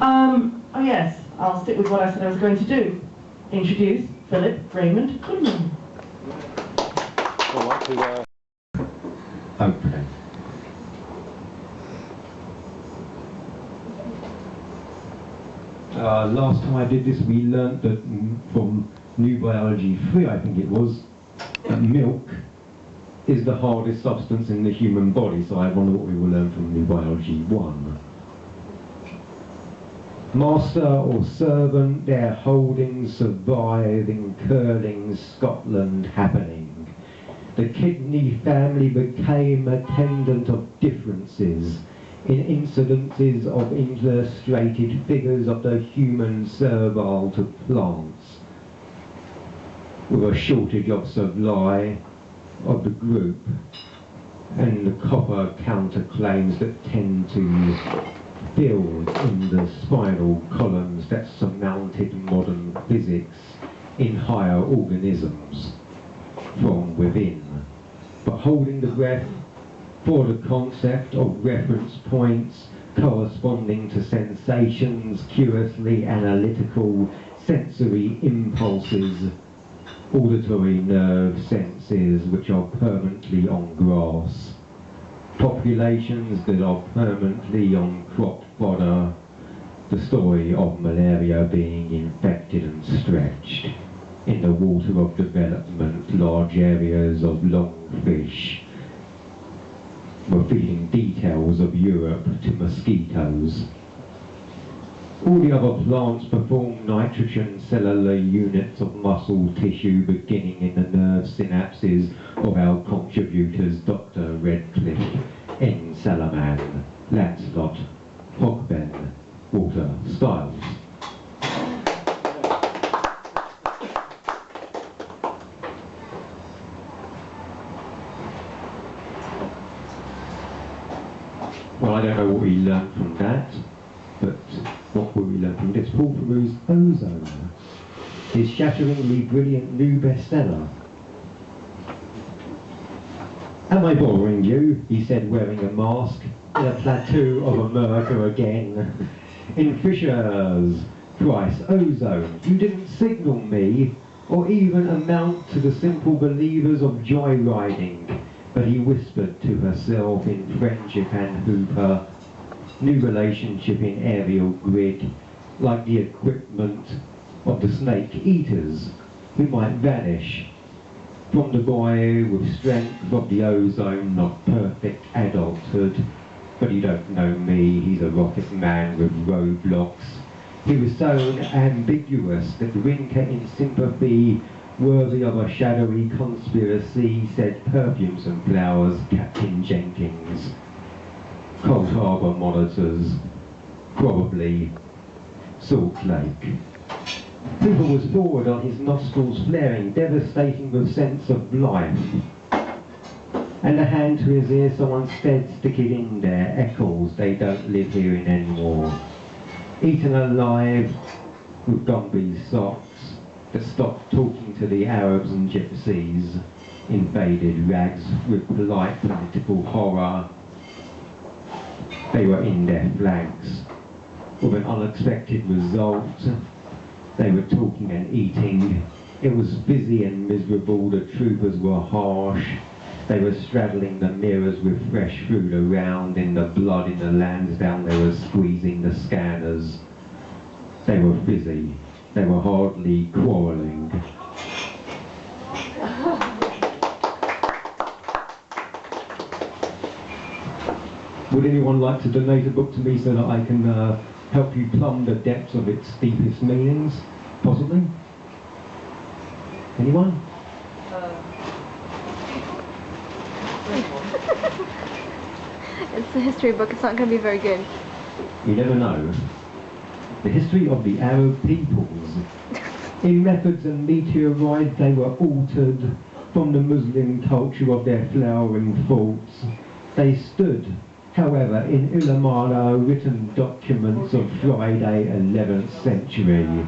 Oh yes, I'll stick with what I said I was going to do. Introduce Philip Raymond Goodman. Okay. Last time I did this, we learnt that from New Biology 3, I think it was, that milk is the hardest substance in the human body, so I wonder what we will learn from New Biology 1. Master or servant, their holdings survive in curling Scotland happening. The kidney family became attendant of differences in incidences of illustrated figures of the human servile to plants, with a shortage of supply of the group and the copper counterclaims that tend to fill in the spinal columns that surmounted modern physics in higher organisms from within, but holding the breath for the concept of reference points corresponding to sensations, curiously analytical sensory impulses, auditory nerve senses which are permanently on grass, populations that are permanently on crop fodder, the story of malaria being infected and stretched. In the water of development, large areas of lungfish were feeding details of Europe to mosquitoes. All the other plants perform nitrogen cellular units of muscle tissue beginning in the nerve synapses of our contributors Dr. Redcliffe, N. Salaman, Lancelot, Hogben, Walter Stiles. Well, I don't know what we learned from that, but what will we learn from this? Paul Theroux's Ozone, his shatteringly brilliant new bestseller. Am I bothering you? He said, wearing a mask in a plateau of America again. In Fisher's Price, Ozone, you didn't signal me, or even amount to the simple believers of joyriding. But he whispered to herself in Friendship and Hooper, new relationship in aerial grid, like the equipment of the snake eaters who might vanish from the boy with strength of the ozone, not perfect adulthood. But you don't know me, he's a rocket man with roadblocks. He was so ambiguous that Rinker in sympathy, worthy of a shadowy conspiracy, said perfumes and flowers, Captain Jenkins. Cold Harbour monitors, probably Salt Lake. Cooper was forward on his nostrils flaring, devastating with sense of life. And a hand to his ear, someone said, stick it in there, echoes, they don't live here in anymore. Eaten alive with Gombe's socks, that stopped talking to the Arabs and gypsies, invaded rags with polite political horror. They were in their flanks, with an unexpected result. They were talking and eating. It was busy and miserable, the troopers were harsh. They were straddling the mirrors with fresh food around. In the blood in the Lansdowne they were squeezing the scanners. They were busy. They were hardly quarrelling. Would anyone like to donate a book to me so that I can help you plumb the depths of its deepest meanings? Possibly? Anyone? It's a history book, it's not going to be very good. You never know. The history of the Arab peoples. In methods and meteorites they were altered from the Muslim culture of their flowering faults. They stood, however, in Ulamala written documents of Friday 11th century,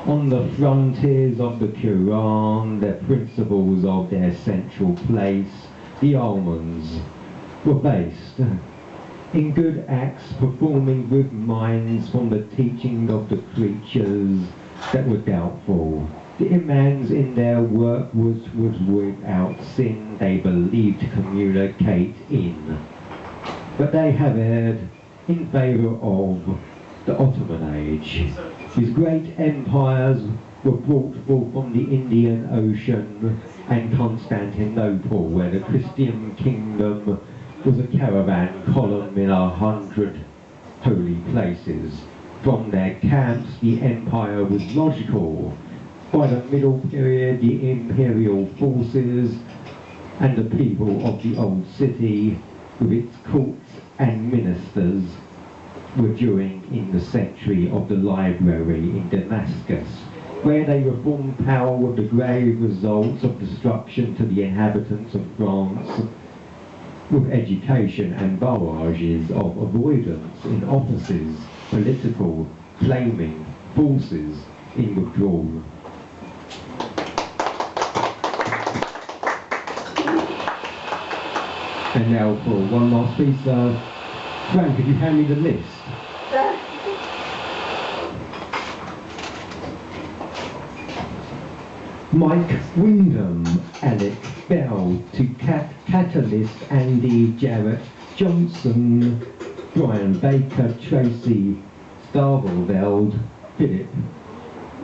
on the frontiers of the Quran, the principles of their central place, the almonds, were based. in good acts performing with minds from the teaching of the creatures that were doubtful. The imams in their work was without sin, they believed to communicate in. But they have erred in favour of the Ottoman age. His great empires were brought forth from the Indian Ocean and Constantinople, where the Christian kingdom was a caravan column in 100 holy places. From their camps, the empire was logical. By the middle period, the imperial forces and the people of the old city, with its courts and ministers, were during in the century of the library in Damascus, where they reformed power with the grave results of destruction to the inhabitants of France, with education and barrages of avoidance in offices, political, claiming forces in withdrawal. And now for one last piece, Fran, could you hand me the list? Mike Wyndham, Alec Bell, to Catalyst, Andy Jarrett, Johnson, Brian Baker, Tracy Starvelveld, Philip,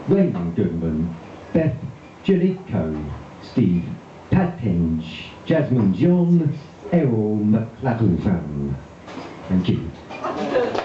Raymond Goodman, Beth Jellico, Steve Patenge, Jasmine John, Errol McLachlan. Thank you.